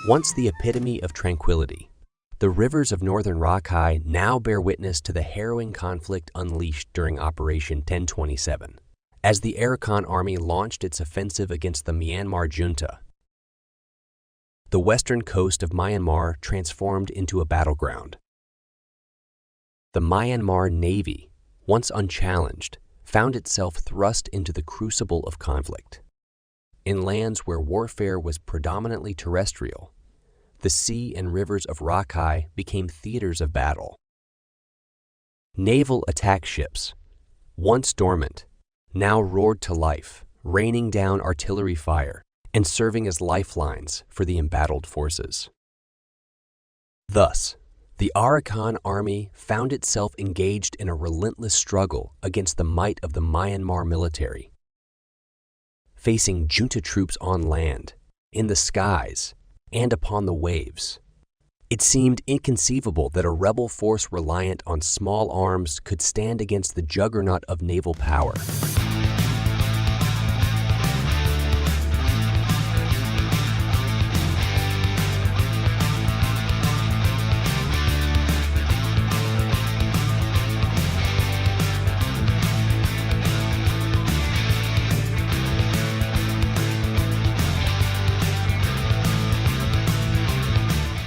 Once the epitome of tranquility, the rivers of northern Rakhine now bear witness to the harrowing conflict unleashed during Operation 1027, as the Arakan Army launched its offensive against the Myanmar junta. The western coast of Myanmar transformed into a battleground. The Myanmar Navy, once unchallenged, found itself thrust into the crucible of conflict. In lands where warfare was predominantly terrestrial, the sea and rivers of Rakhine became theaters of battle. Naval attack ships, once dormant, now roared to life, raining down artillery fire and serving as lifelines for the embattled forces. Thus, the Arakan Army found itself engaged in a relentless struggle against the might of the Myanmar military. Facing junta troops on land, in the skies, and upon the waves, it seemed inconceivable that a rebel force reliant on small arms could stand against the juggernaut of naval power.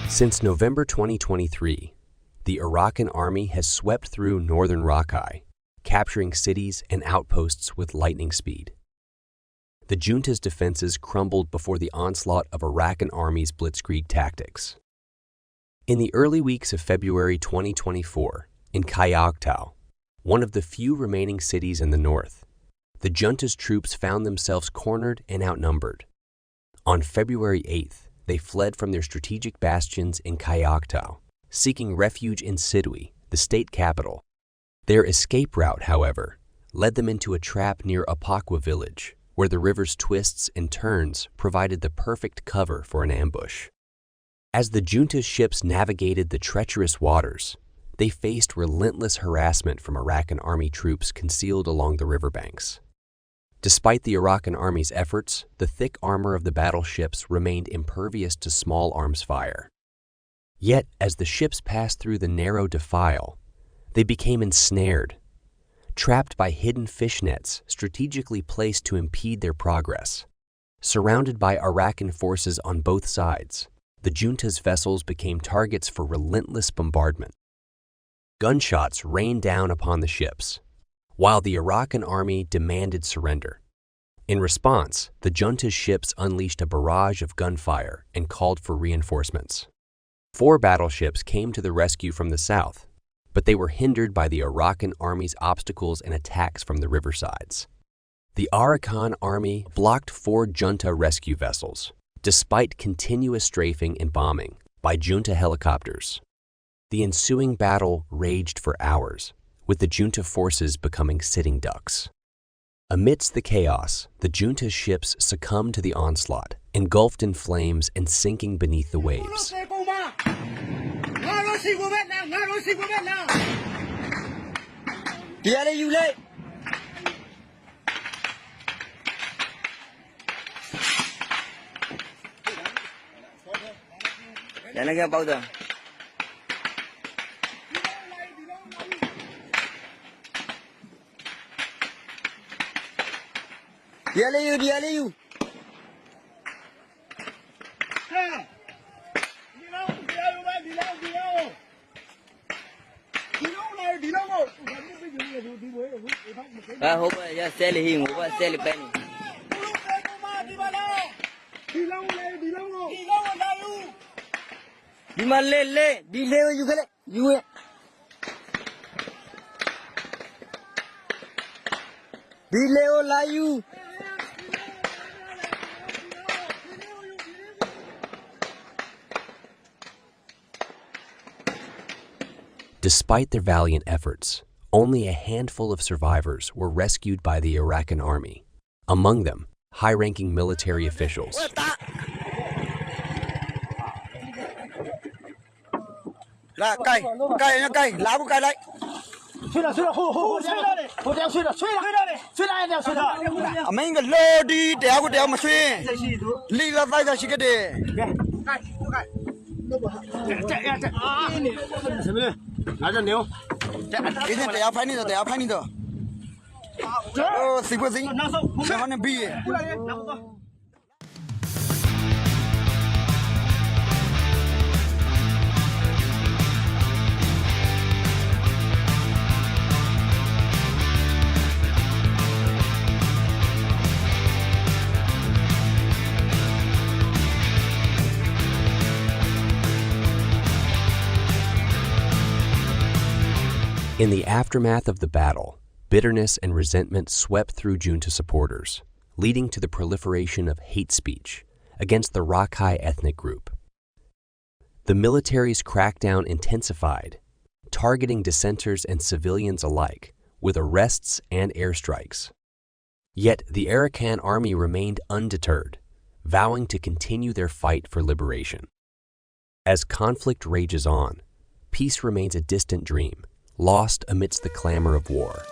Since November 2023, the Arakan Army has swept through northern Rakhine, capturing cities and outposts with lightning speed. The junta's defenses crumbled before the onslaught of Arakan Army's blitzkrieg tactics. In the early weeks of February 2024, in Kyauktaw, one of the few remaining cities in the north, the junta's troops found themselves cornered and outnumbered. On February 8th, they fled from their strategic bastions in Kyauktaw, seeking refuge in Sidui, the state capital. Their escape route, however, led them into a trap near Apaukwa village, where the river's twists and turns provided the perfect cover for an ambush. As the junta's ships navigated the treacherous waters, they faced relentless harassment from Arakan Army troops concealed along the riverbanks. Despite the Arakan Army's efforts, the thick armor of the battleships remained impervious to small arms fire. Yet, as the ships passed through the narrow defile, they became ensnared, trapped by hidden fish nets strategically placed to impede their progress. Surrounded by Arakan forces on both sides, the junta's vessels became targets for relentless bombardment. Gunshots rained down upon the ships, while the Arakan Army demanded surrender. In response, the junta's ships unleashed a barrage of gunfire and called for reinforcements. 4 battleships came to the rescue from the south, but they were hindered by the Arakan Army's obstacles and attacks from the riversides. The Arakan Army blocked 4 junta rescue vessels, despite continuous strafing and bombing by junta helicopters. The ensuing battle raged for hours, with the junta forces becoming sitting ducks. Amidst the chaos, the junta's ships succumbed to the onslaught, engulfed in flames and sinking beneath the waves. Dialayu. Hope ya sell him, sell penny. Dimale, delay you get you. Delay layu. Despite their valiant efforts, only a handful of survivors were rescued by the Arakan Army, among them high-ranking military officials. Ini tak apa ni tu, tak apa ni tu. Oh, siapa sih? Siapa ni bi? In the aftermath of the battle, bitterness and resentment swept through junta supporters, leading to the proliferation of hate speech against the Rakai ethnic group. The military's crackdown intensified, targeting dissenters and civilians alike, with arrests and airstrikes. Yet the Arakan Army remained undeterred, vowing to continue their fight for liberation. As conflict rages on, peace remains a distant dream, lost amidst the clamor of war.